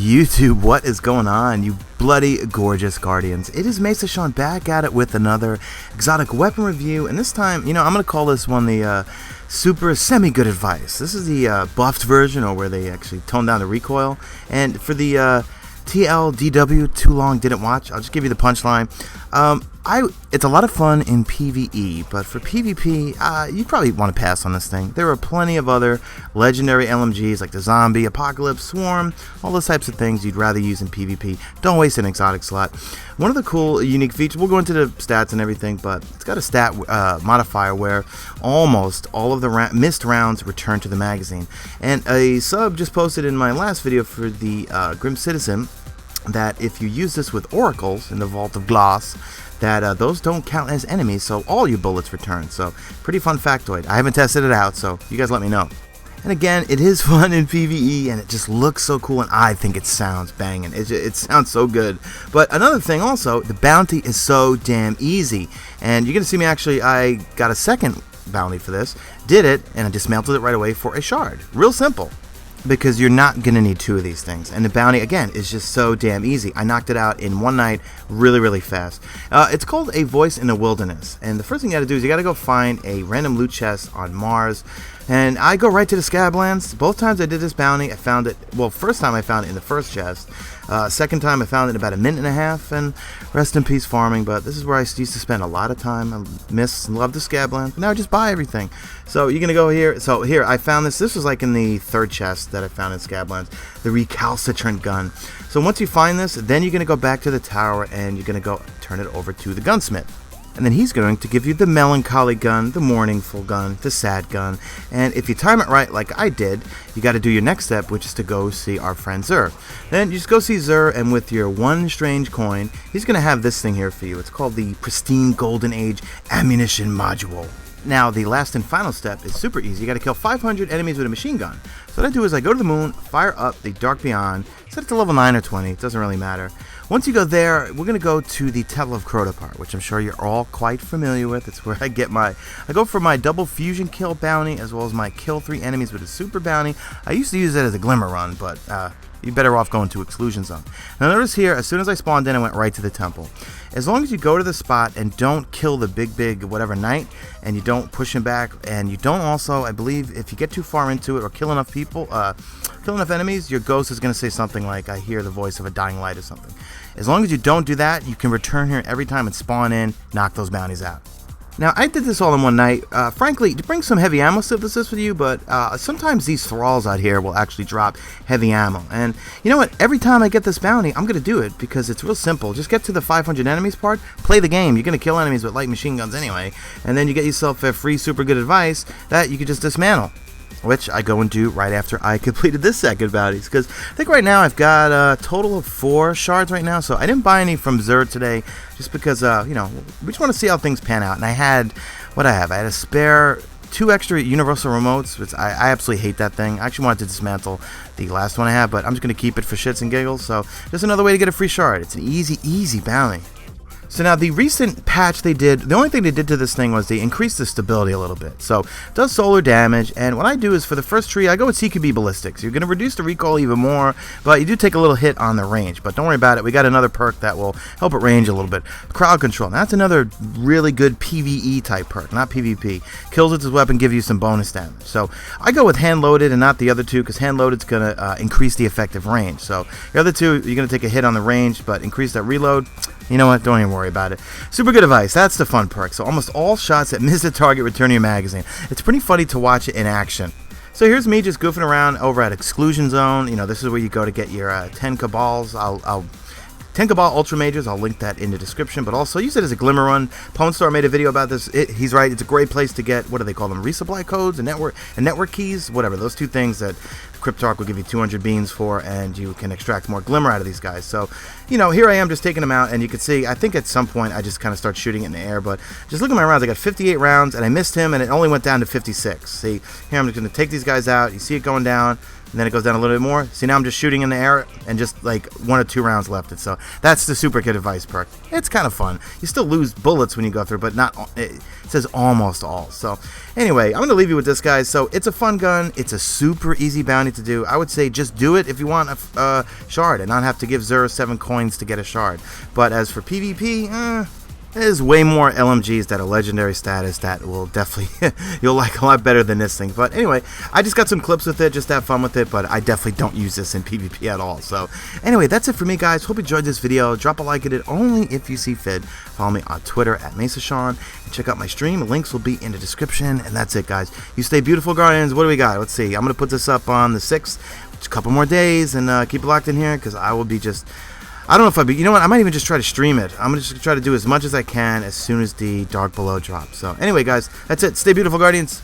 YouTube? What is going on, you bloody gorgeous guardians? It is Mesa Sean back at it with another exotic weapon review, and this time, I'm going to call this one the super semi-good advice. This is the buffed version, or where they actually tone down the recoil, and for the TLDW, too long didn't watch, I'll just give you the punchline. It's a lot of fun in PvE, but for PvP, you probably want to pass on this thing. There are plenty of other legendary LMGs like the Zombie, Apocalypse, Swarm, all those types of things you'd rather use in PvP. Don't waste an exotic slot. One of the cool, unique features, we'll go into the stats and everything, but it's got a stat modifier where almost all of the missed rounds return to the magazine. And a sub just posted in my last video for the Grim Citizen that if you use this with oracles in the Vault of Glass, that those don't count as enemies, so all your bullets return. So pretty fun factoid. I haven't tested it out, so you guys let me know. And again, it is fun in PvE, and it just looks so cool, and I think it sounds banging. It sounds so good. But another thing also, the bounty is so damn easy. And you're going to see me actually, I got a second bounty for this, did it, and I dismantled it right away for a shard. Real simple. Because you're not going to need two of these things. And the bounty, again, is just so damn easy. I knocked it out in one night really, really fast. It's called A Voice in the Wilderness. And the first thing you got to do is you got to go find a random loot chest on Mars. And I go right to the Scablands. Both times I did this bounty, I found it, well, first time I found it in the first chest. Second time I found it in about a minute and a half, and rest in peace farming, but this is where I used to spend a lot of time. I miss and love the Scablands. Now I just buy everything. So you're going to go here. So here, I found this. This was like in the third chest that I found in Scablands, the recalcitrant gun. So once you find this, then you're going to go back to the tower, and you're going to go turn it over to the gunsmith. And then he's going to give you the melancholy gun, the mournful gun, the sad gun. And if you time it right, like I did, you got to do your next step, which is to go see our friend Zur. Then you just go see Zur, and with your one strange coin, he's going to have this thing here for you. It's called the Pristine Golden Age Ammunition Module. Now, the last and final step is super easy. You got to kill 500 enemies with a machine gun. So what I do is I go to the moon, fire up the Dark Beyond, set it to level 9 or 20, it doesn't really matter. Once you go there, we're going to go to the Temple of Crotopart, which I'm sure you're all quite familiar with. It's where I go for my double fusion kill bounty, as well as my kill 3 enemies with a super bounty. I used to use it as a glimmer run, but you're better off going to Exclusion Zone. Now notice here, as soon as I spawned in, I went right to the temple. As long as you go to the spot and don't kill the big whatever knight, and you don't push him back, and you don't also, I believe, if you get too far into it or kill enough people, kill enough enemies, your ghost is going to say something like, I hear the voice of a dying light or something. As long as you don't do that, you can return here every time and spawn in, knock those bounties out. Now, I did this all in one night, frankly, to bring some heavy ammo synthesis with you, but sometimes these thralls out here will actually drop heavy ammo. And you know what? Every time I get this bounty, I'm going to do it because it's real simple. Just get to the 500 enemies part, play the game. You're going to kill enemies with light machine guns anyway, and then you get yourself a free super good advice that you can just dismantle, which I go and do right after I completed this second bounties, because I think right now I've got a total of 4 shards right now, so I didn't buy any from Zur today, just because, we just want to see how things pan out. And I had, I had a spare 2 extra universal remotes, which I absolutely hate that thing. I actually wanted to dismantle the last one I have, but I'm just going to keep it for shits and giggles, so just another way to get a free shard. It's an easy bounty. So now the recent patch they did, the only thing they did to this thing was they increased the stability a little bit. So it does solar damage, and what I do is for the first tree, I go with CQB Ballistics. You're going to reduce the recoil even more, but you do take a little hit on the range. But don't worry about it, we got another perk that will help it range a little bit. Crowd Control, now that's another really good PvE type perk, not PvP. Kills with his weapon, give you some bonus damage. So I go with Hand Loaded and not the other two, because Hand Loaded is going to increase the effective range. So the other two, you're going to take a hit on the range, but increase that reload. You know what? Don't even worry about it. Super good advice. That's the fun perk. So almost all shots that miss the target return your magazine. It's pretty funny to watch it in action. So here's me just goofing around over at Exclusion Zone. This is where you go to get your 10 Cabals. 10 Cabal Ultra Majors, I'll link that in the description, but also use it as a glimmer run. Pwn Star made a video about this. He's right, it's a great place to get, what do they call them, resupply codes and network keys, whatever, those two things that Cryptarch will give you 200 beans for, and you can extract more glimmer out of these guys. So, here I am just taking them out, and you can see, I think at some point I just kind of start shooting it in the air, but just look at my rounds. I got 58 rounds, and I missed him, and it only went down to 56. See, here I'm just going to take these guys out. You see it going down, and then it goes down a little bit more. See, now I'm just shooting in the air, and just like 1 or 2 rounds left. So that's the super kid advice perk. It's kind of fun. You still lose bullets when you go through, but not. It says almost all. So anyway, I'm going to leave you with this, guys. So it's a fun gun. It's a super easy bounty to do, I would say just do it if you want a shard and not have to give Xur 7 coins to get a shard. But as for PvP, there's way more LMGs that are legendary status that will definitely you'll like a lot better than this thing. But anyway, I just got some clips with it, just to have fun with it, but I definitely don't use this in PvP at all. So anyway, that's it for me, guys. Hope you enjoyed this video. Drop a like at it only if you see fit. Follow me on Twitter at MesaSean and check out my stream. Links will be in the description. And that's it, guys. You stay beautiful, Guardians. What do we got? Let's see. I'm going to put this up on the 6th. Just a couple more days, and keep it locked in here because I will be just... I don't know if you know what, I might even just try to stream it. I'm going to just try to do as much as I can as soon as the Dark Below drops. So anyway, guys, that's it. Stay beautiful, Guardians.